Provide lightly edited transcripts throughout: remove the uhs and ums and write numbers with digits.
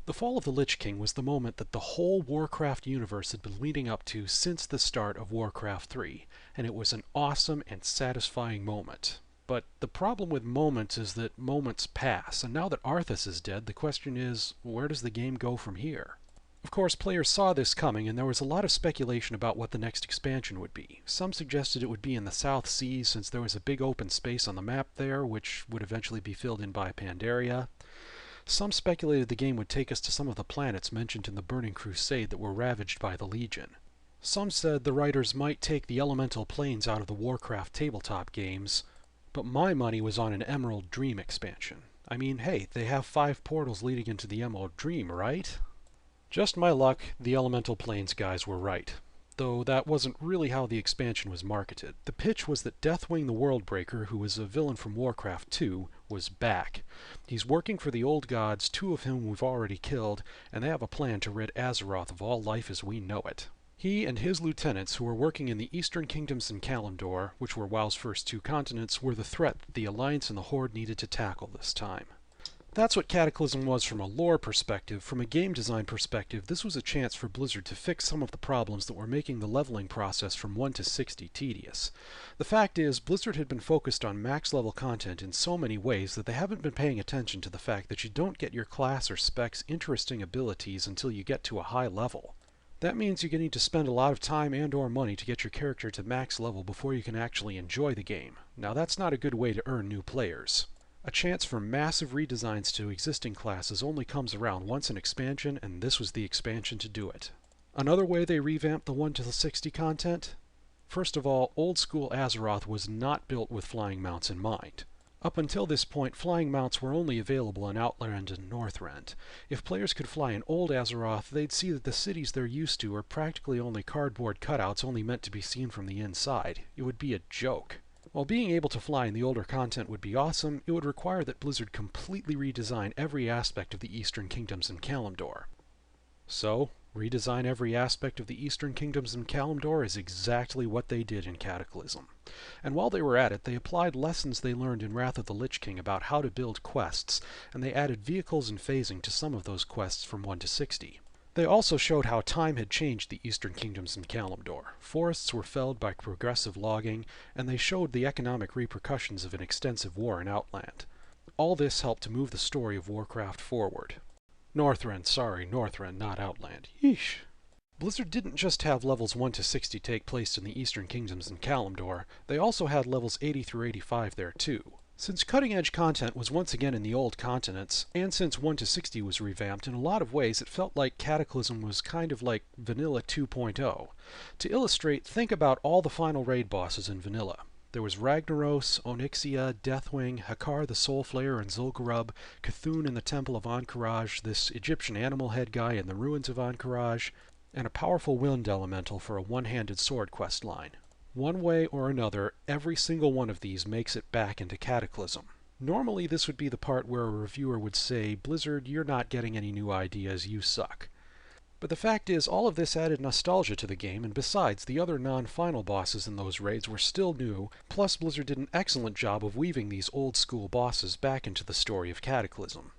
The fall of the Lich King was the moment that the whole Warcraft universe had been leading up to since the start of Warcraft 3, and it was an awesome and satisfying moment. But the problem with moments is that moments pass, and now that Arthas is dead, the question is, where does the game go from here? Of course, players saw this coming, and there was a lot of speculation about what the next expansion would be. Some suggested it would be in the South Seas, since there was a big open space on the map there, which would eventually be filled in by Pandaria. Some speculated the game would take us to some of the planets mentioned in the Burning Crusade that were ravaged by the Legion. Some said the writers might take the elemental planes out of the Warcraft tabletop games, but my money was on an Emerald Dream expansion. I mean, hey, they have 5 portals leading into the Emerald Dream, right? Just my luck, the elemental planes guys were right. Though that wasn't really how the expansion was marketed. The pitch was that Deathwing the Worldbreaker, who was a villain from Warcraft 2, was back. He's working for the old gods, 2 of whom we've already killed, and they have a plan to rid Azeroth of all life as we know it. He and his lieutenants, who were working in the Eastern Kingdoms and Kalimdor, which were WoW's first 2 continents, were the threat that the Alliance and the Horde needed to tackle this time. That's what Cataclysm was from a lore perspective. From a game design perspective, this was a chance for Blizzard to fix some of the problems that were making the leveling process from 1 to 60 tedious. The fact is, Blizzard had been focused on max level content in so many ways that they haven't been paying attention to the fact that you don't get your class or spec's interesting abilities until you get to a high level. That means you need to spend a lot of time and or money to get your character to max level before you can actually enjoy the game. Now that's not a good way to earn new players. A chance for massive redesigns to existing classes only comes around once an expansion, and this was the expansion to do it. Another way they revamped the 1 to 60 content? First of all, old school Azeroth was not built with flying mounts in mind. Up until this point, flying mounts were only available in Outland and Northrend. If players could fly in old Azeroth, they'd see that the cities they're used to are practically only cardboard cutouts only meant to be seen from the inside. It would be a joke. While being able to fly in the older content would be awesome, it would require that Blizzard completely redesign every aspect of the Eastern Kingdoms and Kalimdor. So, redesign every aspect of the Eastern Kingdoms and Kalimdor is exactly what they did in Cataclysm. And while they were at it, they applied lessons they learned in Wrath of the Lich King about how to build quests, and they added vehicles and phasing to some of those quests from 1 to 60. They also showed how time had changed the Eastern Kingdoms and Kalimdor. Forests were felled by progressive logging, and they showed the economic repercussions of an extensive war in Outland. All this helped to move the story of Warcraft forward. Northrend, not Outland. Yeesh. Blizzard didn't just have levels 1 to 60 take place in the Eastern Kingdoms and Kalimdor, they also had levels 80 through 85 there too. Since cutting-edge content was once again in the old continents, and since 1 to 60 was revamped, in a lot of ways it felt like Cataclysm was kind of like Vanilla 2.0. To illustrate, think about all the final raid bosses in Vanilla. There was Ragnaros, Onyxia, Deathwing, Hakar the Soulflayer and Zul'Gurub, Cthulhu in the Temple of Ahn'Qiraj, this Egyptian animal head guy in the ruins of Ahn'Qiraj, and a powerful wind elemental for a one-handed sword quest line. One way or another, every single one of these makes it back into Cataclysm. Normally this would be the part where a reviewer would say, Blizzard, you're not getting any new ideas, you suck. But the fact is, all of this added nostalgia to the game, and besides, the other non-final bosses in those raids were still new, plus Blizzard did an excellent job of weaving these old-school bosses back into the story of Cataclysm.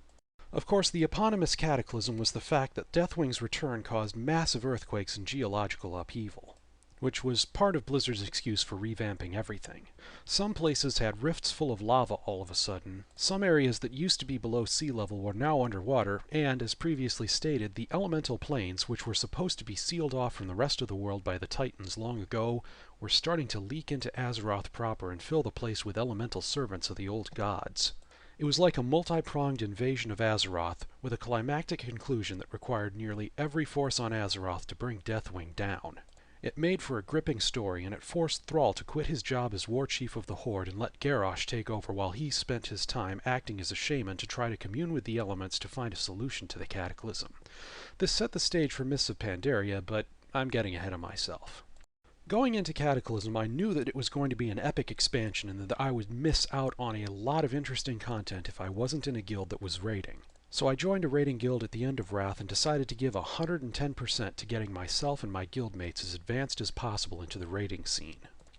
Of course, the eponymous Cataclysm was the fact that Deathwing's return caused massive earthquakes and geological upheaval, which was part of Blizzard's excuse for revamping everything. Some places had rifts full of lava all of a sudden, some areas that used to be below sea level were now underwater, and, as previously stated, the elemental planes, which were supposed to be sealed off from the rest of the world by the Titans long ago, were starting to leak into Azeroth proper and fill the place with elemental servants of the old gods. It was like a multi-pronged invasion of Azeroth, with a climactic conclusion that required nearly every force on Azeroth to bring Deathwing down. It made for a gripping story, and it forced Thrall to quit his job as war chief of the Horde and let Garrosh take over while he spent his time acting as a shaman to try to commune with the elements to find a solution to the Cataclysm. This set the stage for Mists of Pandaria, but I'm getting ahead of myself. Going into Cataclysm, I knew that it was going to be an epic expansion and that I would miss out on a lot of interesting content if I wasn't in a guild that was raiding. So I joined a raiding guild at the end of Wrath and decided to give 110% to getting myself and my guildmates as advanced as possible into the raiding scene.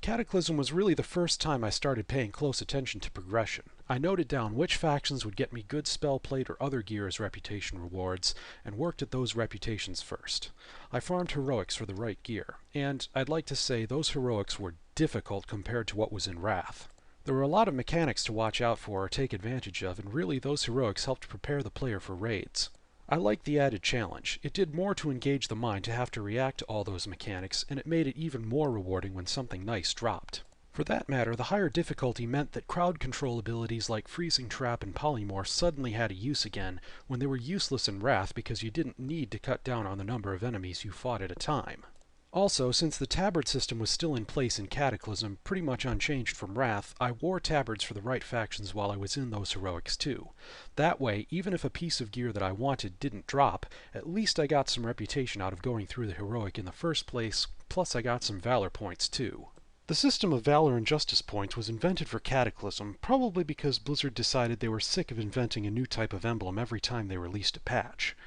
Cataclysm was really the first time I started paying close attention to progression. I noted down which factions would get me good spell plate or other gear as reputation rewards, and worked at those reputations first. I farmed heroics for the right gear, and I'd like to say those heroics were difficult compared to what was in Wrath. There were a lot of mechanics to watch out for or take advantage of, and really those heroics helped prepare the player for raids. I liked the added challenge. It did more to engage the mind to have to react to all those mechanics, and it made it even more rewarding when something nice dropped. For that matter, the higher difficulty meant that crowd control abilities like Freezing Trap and Polymorph suddenly had a use again, when they were useless in Wrath because you didn't need to cut down on the number of enemies you fought at a time. Also, since the tabard system was still in place in Cataclysm, pretty much unchanged from Wrath, I wore tabards for the right factions while I was in those heroics too. That way, even if a piece of gear that I wanted didn't drop, at least I got some reputation out of going through the heroic in the first place, plus I got some valor points too. The system of Valor and Justice points was invented for Cataclysm, probably because Blizzard decided they were sick of inventing a new type of emblem every time they released a patch.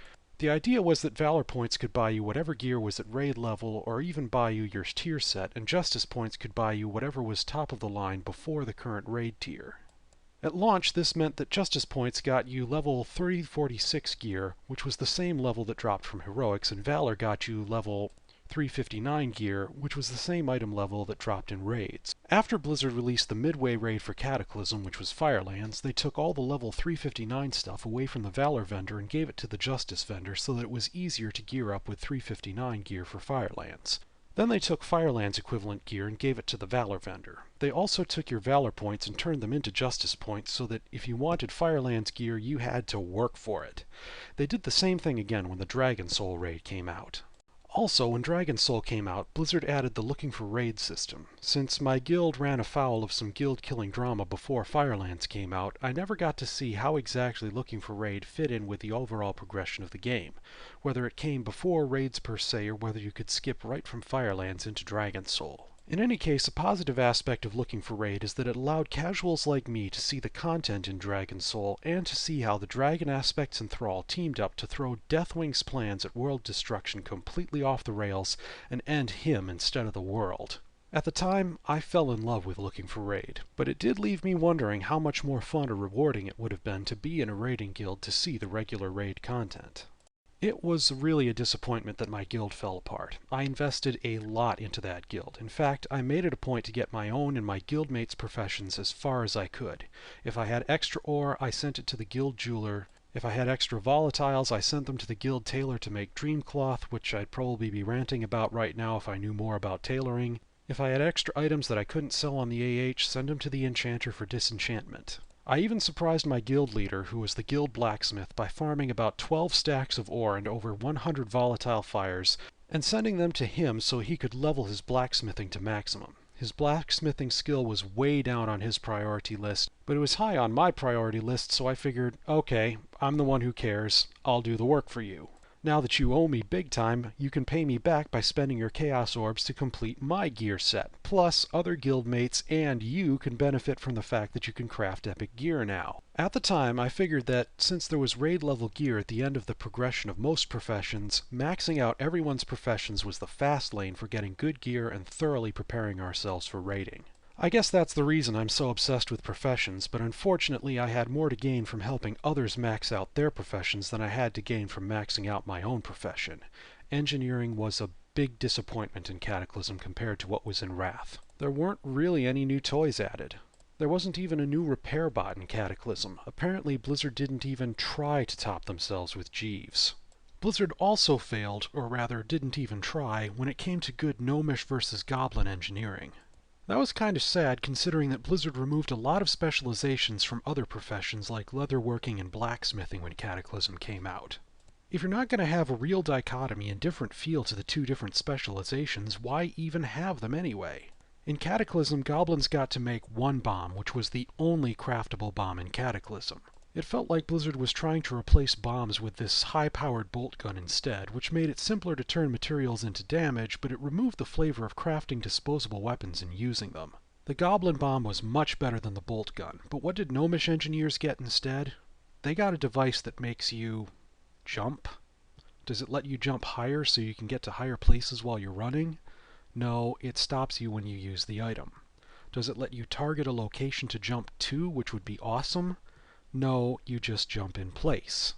The idea was that Valor points could buy you whatever gear was at raid level or even buy you your tier set, and Justice points could buy you whatever was top of the line before the current raid tier. At launch, this meant that Justice points got you level 346 gear, which was the same level that dropped from Heroics, and Valor got you level 359 gear, which was the same item level that dropped in raids. After Blizzard released the midway raid for Cataclysm, which was Firelands, they took all the level 359 stuff away from the Valor vendor and gave it to the Justice vendor so that it was easier to gear up with 359 gear for Firelands. Then they took Firelands equivalent gear and gave it to the Valor vendor. They also took your Valor points and turned them into Justice points so that if you wanted Firelands gear, you had to work for it. They did the same thing again when the Dragon Soul raid came out. Also, when Dragon Soul came out, Blizzard added the Looking for Raid system. Since my guild ran afoul of some guild-killing drama before Firelands came out, I never got to see how exactly Looking for Raid fit in with the overall progression of the game, whether it came before raids per se or whether you could skip right from Firelands into Dragon Soul. In any case, a positive aspect of Looking for Raid is that it allowed casuals like me to see the content in Dragon Soul and to see how the dragon aspects and Thrall teamed up to throw Deathwing's plans at world destruction completely off the rails and end him instead of the world. At the time, I fell in love with Looking for Raid, but it did leave me wondering how much more fun or rewarding it would have been to be in a raiding guild to see the regular raid content. It was really a disappointment that my guild fell apart. I invested a lot into that guild. In fact, I made it a point to get my own and my guildmates' professions as far as I could. If I had extra ore, I sent it to the guild jeweler. If I had extra volatiles, I sent them to the guild tailor to make dreamcloth, which I'd probably be ranting about right now if I knew more about tailoring. If I had extra items that I couldn't sell on the AH, send them to the enchanter for disenchantment. I even surprised my guild leader, who was the guild blacksmith, by farming about 12 stacks of ore and over 100 volatile fires, and sending them to him so he could level his blacksmithing to maximum. His blacksmithing skill was way down on his priority list, but it was high on my priority list, so I figured, okay, I'm the one who cares, I'll do the work for you. Now that you owe me big time, you can pay me back by spending your Chaos Orbs to complete my gear set. Plus, other guildmates and you can benefit from the fact that you can craft epic gear now. At the time, I figured that since there was raid level gear at the end of the progression of most professions, maxing out everyone's professions was the fast lane for getting good gear and thoroughly preparing ourselves for raiding. I guess that's the reason I'm so obsessed with professions, but unfortunately I had more to gain from helping others max out their professions than I had to gain from maxing out my own profession. Engineering was a big disappointment in Cataclysm compared to what was in Wrath. There weren't really any new toys added. There wasn't even a new repair bot in Cataclysm. Apparently Blizzard didn't even try to top themselves with Jeeves. Blizzard also failed, or rather didn't even try, when it came to good gnomish versus goblin engineering. That was kind of sad considering that Blizzard removed a lot of specializations from other professions like leatherworking and blacksmithing when Cataclysm came out. If you're not going to have a real dichotomy and different feel to the two different specializations, why even have them anyway? In Cataclysm, goblins got to make one bomb, which was the only craftable bomb in Cataclysm. It felt like Blizzard was trying to replace bombs with this high-powered bolt gun instead, which made it simpler to turn materials into damage, but it removed the flavor of crafting disposable weapons and using them. The Goblin Bomb was much better than the bolt gun, but what did gnomish engineers get instead? They got a device that makes you jump. Does it let you jump higher so you can get to higher places while you're running? No, it stops you when you use the item. Does it let you target a location to jump to, which would be awesome? No, you just jump in place.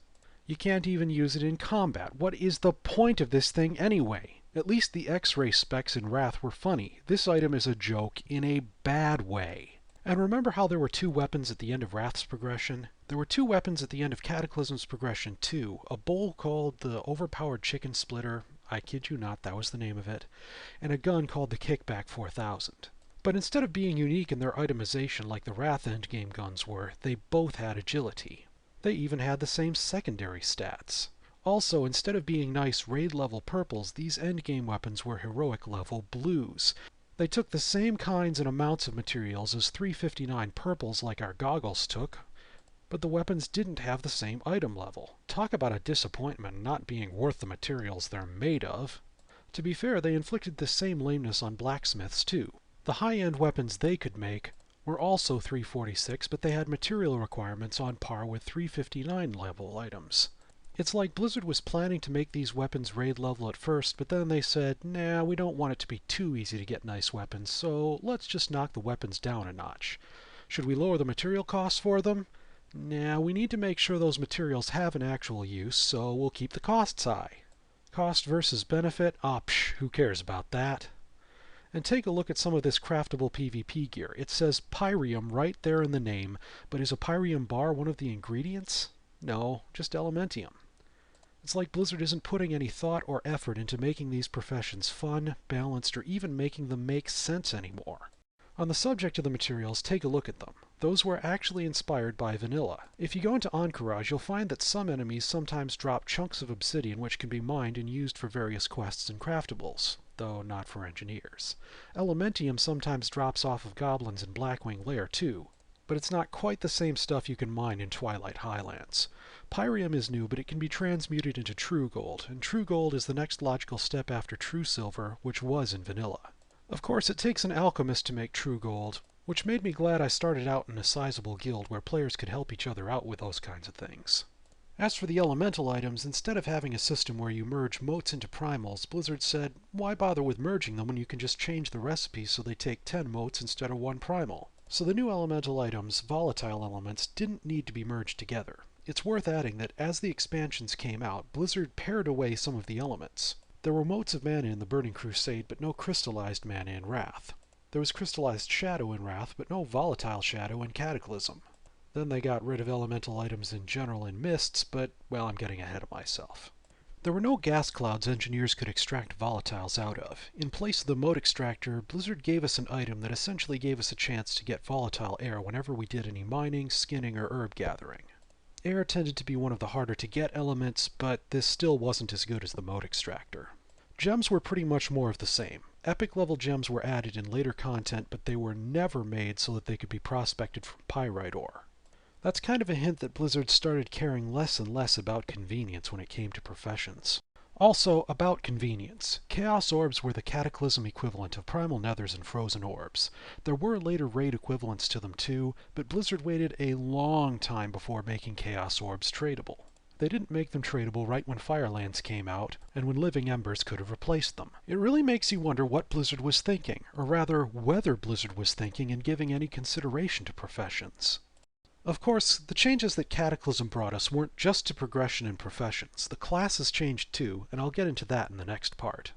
You can't even use it in combat. What is the point of this thing anyway? At least the X-ray specs in Wrath were funny. This item is a joke in a bad way. And remember how there were 2 weapons at the end of Wrath's progression? There were 2 weapons at the end of Cataclysm's progression too. A bowl called the Overpowered Chicken Splitter, I kid you not, that was the name of it, and a gun called the Kickback 4000. But instead of being unique in their itemization like the Wrath endgame guns were, they both had agility. They even had the same secondary stats. Also, instead of being nice raid level purples, these endgame weapons were heroic level blues. They took the same kinds and amounts of materials as 359 purples like our goggles took, but the weapons didn't have the same item level. Talk about a disappointment not being worth the materials they're made of. To be fair, they inflicted the same lameness on blacksmiths too. The high-end weapons they could make were also 346, but they had material requirements on par with 359 level items. It's like Blizzard was planning to make these weapons raid level at first, but then they said, nah, we don't want it to be too easy to get nice weapons, so let's just knock the weapons down a notch. Should we lower the material costs for them? Nah, we need to make sure those materials have an actual use, so we'll keep the costs high. Cost versus benefit? Who cares about that? And take a look at some of this craftable PvP gear. It says Pyrium right there in the name, but is a Pyrium bar one of the ingredients? No, just Elementium. It's like Blizzard isn't putting any thought or effort into making these professions fun, balanced, or even making them make sense anymore. On the subject of the materials, take a look at them. Those were actually inspired by vanilla. If you go into Encourage, you'll find that some enemies sometimes drop chunks of obsidian which can be mined and used for various quests and craftables, though not for engineers. Elementium sometimes drops off of goblins in Blackwing Lair too, but it's not quite the same stuff you can mine in Twilight Highlands. Pyrium is new, but it can be transmuted into True Gold, and True Gold is the next logical step after True Silver, which was in vanilla. Of course, it takes an alchemist to make True Gold, which made me glad I started out in a sizable guild where players could help each other out with those kinds of things. As for the elemental items, instead of having a system where you merge motes into primals, Blizzard said, why bother with merging them when you can just change the recipe so they take 10 motes instead of 1 primal? So the new elemental items, volatile elements, didn't need to be merged together. It's worth adding that as the expansions came out, Blizzard pared away some of the elements. There were motes of mana in the Burning Crusade, but no crystallized mana in Wrath. There was crystallized shadow in Wrath, but no volatile shadow in Cataclysm. Then they got rid of elemental items in general in Mists, but, well, I'm getting ahead of myself. There were no gas clouds engineers could extract volatiles out of. In place of the mote extractor, Blizzard gave us an item that essentially gave us a chance to get volatile air whenever we did any mining, skinning, or herb gathering. Air tended to be one of the harder to get elements, but this still wasn't as good as the mote extractor. Gems were pretty much more of the same. Epic level gems were added in later content, but they were never made so that they could be prospected from pyrite ore. That's kind of a hint that Blizzard started caring less and less about convenience when it came to professions. Also, about convenience. Chaos Orbs were the Cataclysm equivalent of Primal Nethers and Frozen Orbs. There were later raid equivalents to them too, but Blizzard waited a long time before making Chaos Orbs tradable. They didn't make them tradable right when Firelands came out, and when Living Embers could have replaced them. It really makes you wonder what Blizzard was thinking, or rather, whether Blizzard was thinking and giving any consideration to professions. Of course, the changes that Cataclysm brought us weren't just to progression and professions. The classes changed too, and I'll get into that in the next part.